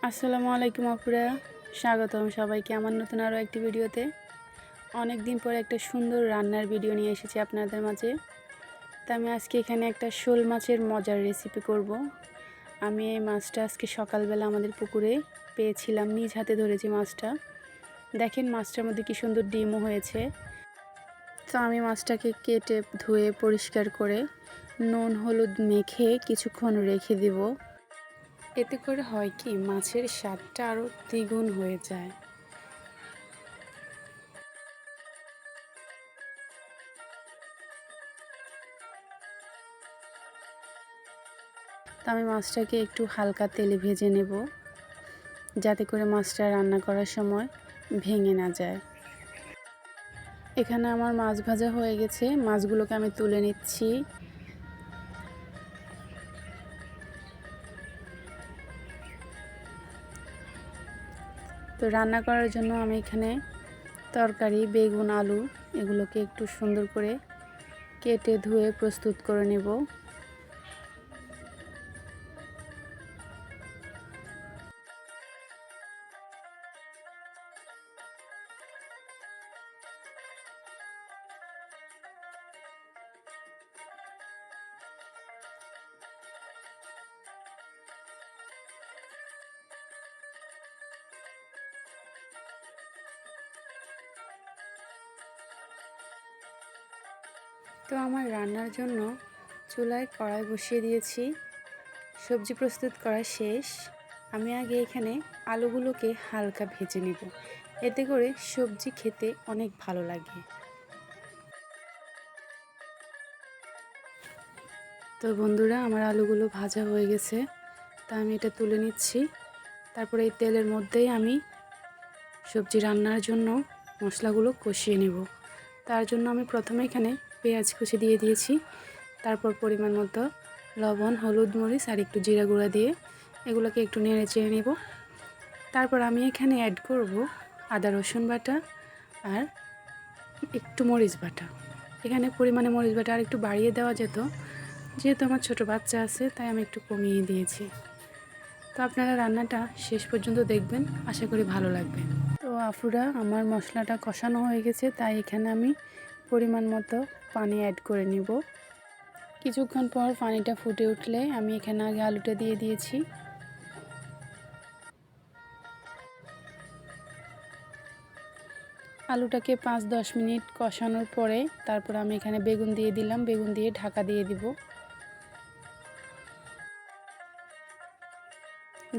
আসসালামু আলাইকুম আপুরা, স্বাগতম সবাইকে আমার নতুন আরও একটি ভিডিওতে। অনেক দিন পরে একটা সুন্দর রান্নার ভিডিও নিয়ে এসেছি আপনাদের মাঝে। তা আমি আজকে এখানে একটা শোল মাছের মজার রেসিপি করব। আমি এই মাছটা আজকে সকালবেলা আমাদের পুকুরে পেয়েছিলাম, নিজ হাতে ধরেছি মাছটা। দেখেন মাছটার মধ্যে কি সুন্দর ডিমও হয়েছে। তো আমি মাছটাকে কেটে ধুয়ে পরিষ্কার করে নুন হলুদ মেখে কিছুক্ষণ রেখে দেব। এতে করে হয় কি, মাছের স্বাদটা আরও দ্বিগুণ হয়ে যায়। তো আমি মাছটাকে একটু হালকা তেলে ভেজে নেব, যাতে করে মাছটা রান্না করার সময় ভেঙে না যায়। এখানে আমার মাছ ভাজা হয়ে গেছে, মাছগুলোকে আমি তুলে নিচ্ছি। তো রান্না করার জন্য আমি এখানে তরকারি বেগুন আলু এগুলোকে একটু সুন্দর করে কেটে ধুয়ে প্রস্তুত করে নেব। তো আমার রান্নার জন্য চুলায় কড়াই বসিয়ে দিয়েছি, সবজি প্রস্তুত করা শেষ। আমি আগে এখানে আলুগুলোকে হালকা ভেজে নেব, এতে করে সবজি খেতে অনেক ভালো লাগে। তো বন্ধুরা, আমার আলুগুলো ভাজা হয়ে গেছে, তা আমি এটা তুলে নিচ্ছি। তারপরে এই তেলের মধ্যেই আমি সবজি রান্নার জন্য মশলাগুলো কষিয়ে নেব। তার জন্য আমি প্রথমে এখানে পেঁয়াজ কুচি দিয়ে দিয়েছি, তারপর পরিমাণ মতো লবণ হলুদ মরিচ আর একটু জিরা গুঁড়া দিয়ে এগুলোকে একটু নেড়ে চেড়ে নেব। তারপর আমি এখানে অ্যাড করব আদা রসুন বাটা আর একটু মরিচ বাটা। এখানে পরিমাণে মরিচ বাটা আর একটু বাড়িয়ে দেওয়া যেত, যেহেতু আমার ছোট বাচ্চা আছে তাই আমি একটু কমিয়ে দিয়েছি। তো আপনারা রান্নাটা শেষ পর্যন্ত দেখবেন, আশা করি ভালো লাগবে। তো আফুরা, আমার মশলাটা কষানো হয়ে গেছে, তাই এখানে আমি পরিমাণ মতো পানি অ্যাড করে নিব। কিছুক্ষণ পর পানিটা ফুটে উঠলে আমি এখানে আগে আলুটা দিয়ে দিয়েছি। আলুটাকে 5-10 মিনিট কষানোর পরে তারপর আমি এখানে বেগুন দিয়ে দিলাম, বেগুন দিয়ে ঢাকা দিয়ে দিব।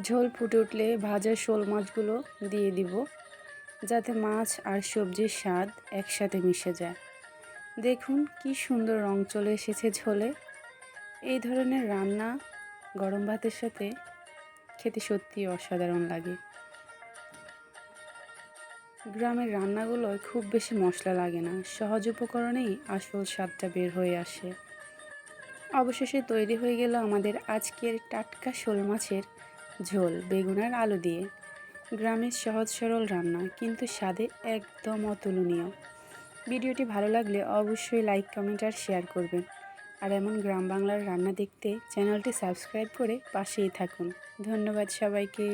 ঝোল ফুটে উঠলে ভাজা শোল মাছগুলো দিয়ে দিব, যাতে মাছ আর সবজির স্বাদ একসাথে মিশে যায়। দেখুন কি সুন্দর রং চলে এসেছে ঝোলে। এই ধরনের রান্না গরম ভাতের সাথে খেতে সত্যি অসাধারণ লাগে। গ্রামের রান্নাগুলোয় খুব বেশি মশলা লাগে না, সহজ উপকরণেই আসল স্বাদটা বের হয়ে আসে। অবশেষে তৈরি হয়ে গেল আমাদের আজকের টাটকা শোল মাছের ঝোল বেগুন আর আলু দিয়ে। গ্রামের সহজ সরল রান্না, কিন্তু স্বাদে একদম অতুলনীয়। ভিডিওটি ভালো লাগলে অবশ্যই লাইক কমেন্ট আর শেয়ার করবেন। আর এমন গ্রাম বাংলার রান্না দেখতে চ্যানেলটি সাবস্ক্রাইব করে পাশেই থাকুন। ধন্যবাদ সবাইকে।